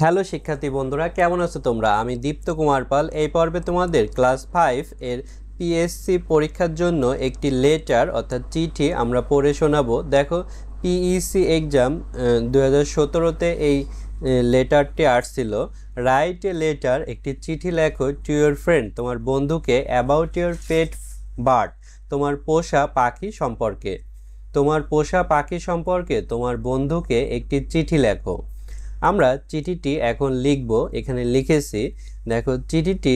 Hello শিক্ষার্থী বন্ধুরা, কেমন আছো তোমরা? আমি দীপ্ত কুমার পাল। এই পর্বে তোমাদের ক্লাস 5 এর পিএসসি পরীক্ষার জন্য একটি লেটার অর্থাৎ চিঠি আমরা পড়ে শোনাবো। দেখো, পিইসি এক্সাম 2017-তে এই লেটারটি আসছিল। রাইট এ লেটার, একটি চিঠি লেখো টু ইয়োর ফ্রেন্ড, তোমার বন্ধুকে, অ্যাবাউট ইয়োর পেট বার্ড, তোমার পোষা পাখি সম্পর্কে। তোমার পোষা পাখি সম্পর্কে তোমার বন্ধুকে একটি চিঠি লেখো। আমরা চিঠিটি এখন লিখব। এখানে লিখেছি, দেখো চিঠিটি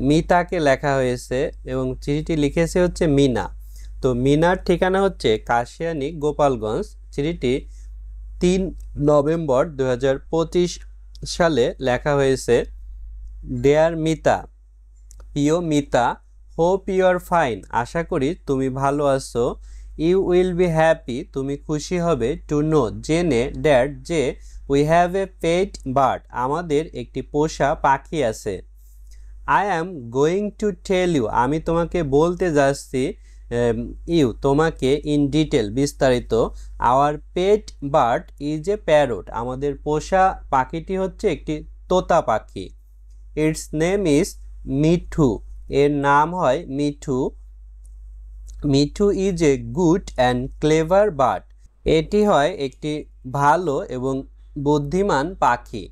মিতাকে লেখা হয়েছে এবং চিঠিটি লিখেছে হচ্ছে মিনা। তো মিনার ঠিকানা হচ্ছে কাশিয়ানী, গোপালগঞ্জ। চিঠিটি 3 নভেম্বর 2025 সালে লেখা হয়েছে। ডিয়ার মিতা, প্রিয় Mita, hope you are fine, আশা করি তুমি ভালো আছো। ইউ উইল বি হ্যাপি, তুমি খুশি হবে, টু নো, জেনে, দ্যাট, যে, we have a pet bird, আমাদের একটি পোষা পাখি আছে। I am going to tell you, আমি তোমাকে বলতে যাচ্ছি, ইউ, তোমাকে, ইন ডিটেল, বিস্তারিত। Our pet bird is a parrot, আমাদের পোষা পাখিটি হচ্ছে একটি তোতা পাখি। ইটস নেম ইজ মিঠু, এর নাম হয় Mithu. Mithu is a good and clever bird, এটি হয় একটি ভালো এবং বুদ্ধিমান পাখি।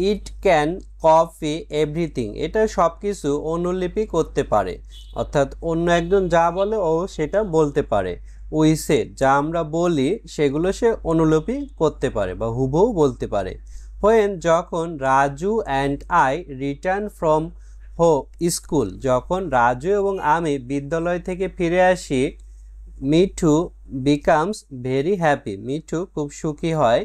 ইট ক্যান কপি এভরিথিং, এটা সব কিছু অনুলিপি করতে পারে, অর্থাৎ অন্য একজন যা বলে ও সেটা বলতে পারে। উই সে, যা আমরা বলি সেগুলো সে অনুলিপি করতে পারে বা হুবহু বলতে পারে। হোয়েন, যখন, Raju and I return from school, যখন রাজু এবং আমি বিদ্যালয় থেকে ফিরে আসি। Mithu becomes very happy, Mithu খুব সুখী হয়।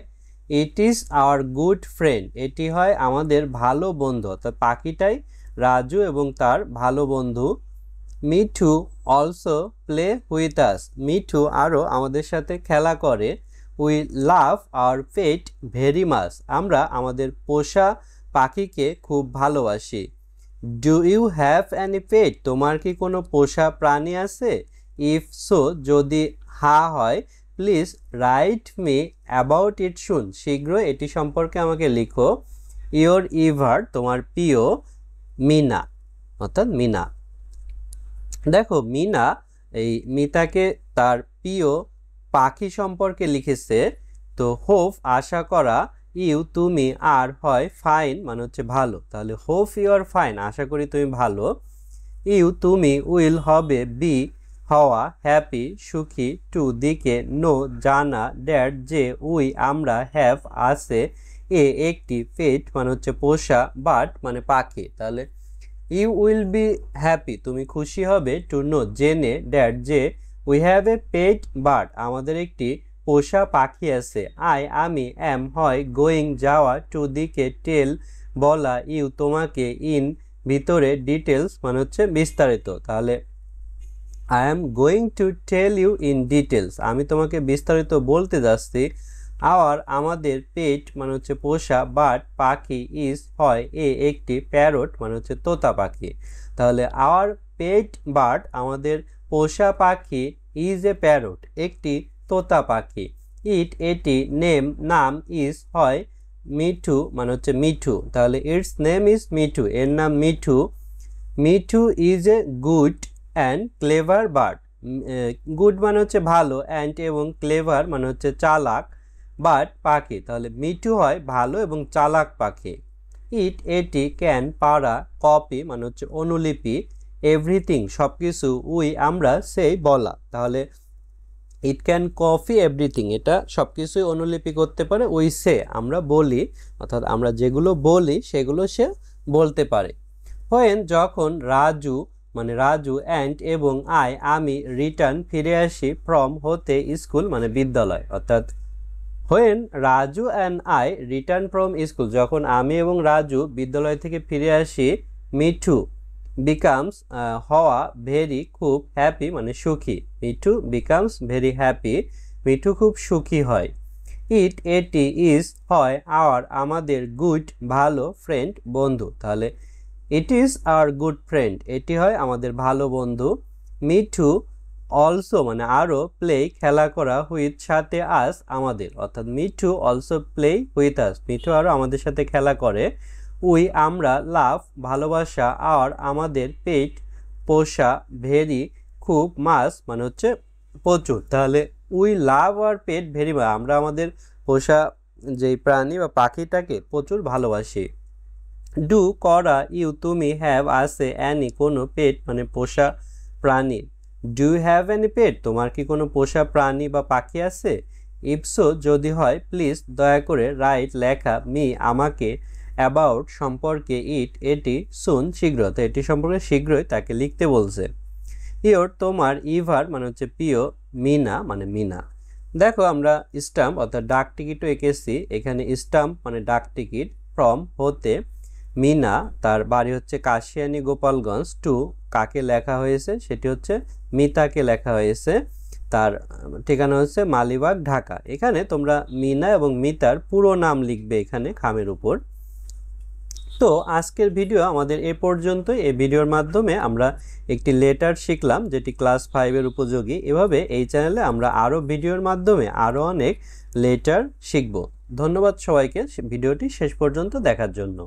It is our good friend, এটি হয় আমাদের ভালো বন্ধু, অর্থাৎ পাখিটাই রাজু এবং তার ভালো বন্ধু। Mithu also play with us, Mithu আরও আমাদের সাথে খেলা করে। We love our pet very much, আমরা আমাদের পোষা পাখিকে খুব ভালোবাসি। Do you have any pet, তোমার কি কোনো পোষা প্রাণী আছে? ইফ সো, যদি হ্যাঁ হয়, please write me about it শুন, শীঘ্রই এটি সম্পর্কে আমাকে লিখো। ইয়োর ইভার, তোমার প্রিয় মিনা, অর্থাৎ মিনা। দেখো মিনা এই মিতাকে তার প্রিয় পাখি সম্পর্কে লিখেছে। তো হোপ, আশা করা, ইউ, তুমি, আর হয় ফাইন মানে হচ্ছে ভালো, তাহলে হোপ ইউ আর ফাইন, আশা করি তুমি ভালো। ইউ, তুমি, উইল, হবে, বি, হওয়া, হ্যাপি, সুখী, টু, দিকে, নো, জানা, দ্যাট, যে, উই, আমরা, হ্যাভ, আছে, এ, একটি, পেট মানে হচ্ছে পোষা, বাট মানে পাখি, তাহলে ইউ উইল বি হ্যাপি, তুমি খুশি হবে, টু নো, জেনে, দ্যাট, যে, we have a pet bird, আমাদের একটি পোষা পাখি আছে। আই, আমি, অ্যাম, হয়, গোয়িং, যাওয়া, টু, দিকে, টেল, বলা, ইউ, তোমাকে, ইন, ভিতরে, ডিটেলস মানে হচ্ছে বিস্তারিত, তাহলে I am going to tell you in details, আমি তোমাকে বিস্তারিত বলতে যাচ্ছি। আওয়ার, আমাদের, পেট মানে হচ্ছে পোষা, বাট পাখি, ইজ হয়, এ, একটি, প্যারট মানে হচ্ছে তোতা পাখি, তাহলে আওয়ার পেট বার্ড, আমাদের পোষা পাখি, ইজ এ প্যারট, একটি তোতা পাখি। ইট, এটি, নেম, নাম, ইজ হয়, মিঠু মানে হচ্ছে মিঠু, তাহলে ইটস নেম ইজ মিঠু, এর নাম Mithu. Mithu is a good and clever bird, good মানে হচ্ছে ভালো, অ্যান্ড এবং ক্লেভার মানে হচ্ছে চালাক, বার্ড পাখি, তাহলে মিঠু হয় ভালো এবং চালাক পাখি। ইট, এটি, ক্যান, পারা, কপি মানে হচ্ছে অনুলিপি, এভরিথিং সব কিছু, উই আমরা, সেই বলা, তাহলে ইট ক্যান কপি এভরিথিং, এটা সব কিছুই অনুলিপি করতে পারে। উই সে, আমরা বলি, অর্থাৎ আমরা যেগুলো বলি সেগুলো সে বলতে পারে। হোয়েন, যখন, রাজু মানে রাজু, অ্যান্ড এবং আই আমি, রিটার্ন ফিরে আসি, ফ্রম হতে, স্কুল মানে বিদ্যালয়, অর্থাৎ when Raju and I return from school, যখন আমি এবং রাজু বিদ্যালয় থেকে ফিরে আসি। মিঠু বিকামস, হওয়া, ভেরি, খুব, হ্যাপি মানে সুখী, Mithu becomes very happy, Mithu খুব সুখী হয়। ইট, এটি, ইজ হয়, আওয়ার আমাদের, গুড ভালো, ফ্রেন্ড বন্ধু, তাহলে it is our good friend, এটি হয় আমাদের ভালো বন্ধু। মিঠু অলসো মানে আরও প্লে খেলা করা উইথ সাথে আস আমাদের, অর্থাৎ Mithu also play with us, Mithu আরও আমাদের সাথে খেলা করে। উই আমরা, লাভ ভালোবাসা, আর আমাদের, পেট পোষা, ভেরি খুব, মাস মানে হচ্ছে প্রচুর। তাহলে we love our pet very much, আমরা আমাদের পোষা যেই প্রাণী বা পাখিটাকে প্রচুর ভালোবাসি। ডু করা, ইউ তুমি, হ্যাভ আছে, অ্যানি কোনো, পেট মানে পোষা প্রাণী। ডু হ্যাভ অ্যানি পেট, তোমার কি কোনো পোষা প্রাণী বা পাখি আছে? ইফসো যদি হয়, প্লিজ দয়া করে, রাইট লেখা, মি আমাকে, অ্যাবাউট সম্পর্কে, ইট এটি, সুন শীঘ্র, তো এটি সম্পর্কে শীঘ্রই তাকে লিখতে বলছে। ইয়োর তোমার, ইভার মানে হচ্ছে প্রিয়, মিনা মানে মিনা। দেখো আমরা স্টাম্প অর্থাৎ ডাক টিকিটও এঁকেছি, এখানে স্টাম্প মানে ডাক টিকিট, ফ্রম হতে, মিনা তার বাড়ি হচ্ছে কাশিয়ানী গোপালগঞ্জ, টু কাকে লেখা হয়েছে সেটি হচ্ছে মিতাকে লেখা হয়েছে, তার ঠিকানা হচ্ছে মালিবাগ ঢাকা। এখানে তোমরা মিনা এবং মিতার পুরো নাম লিখবে এখানে খামের উপর। তো আজকের ভিডিও আমাদের এ পর্যন্তই। এই ভিডিওর মাধ্যমে আমরা একটি লেটার শিখলাম যেটি ক্লাস 5-এর উপযোগী। এভাবে এই চ্যানেলে আমরা আরও ভিডিওর মাধ্যমে আরও অনেক লেটার শিখব। ধন্যবাদ সবাইকে ভিডিওটি শেষ পর্যন্ত দেখার জন্য।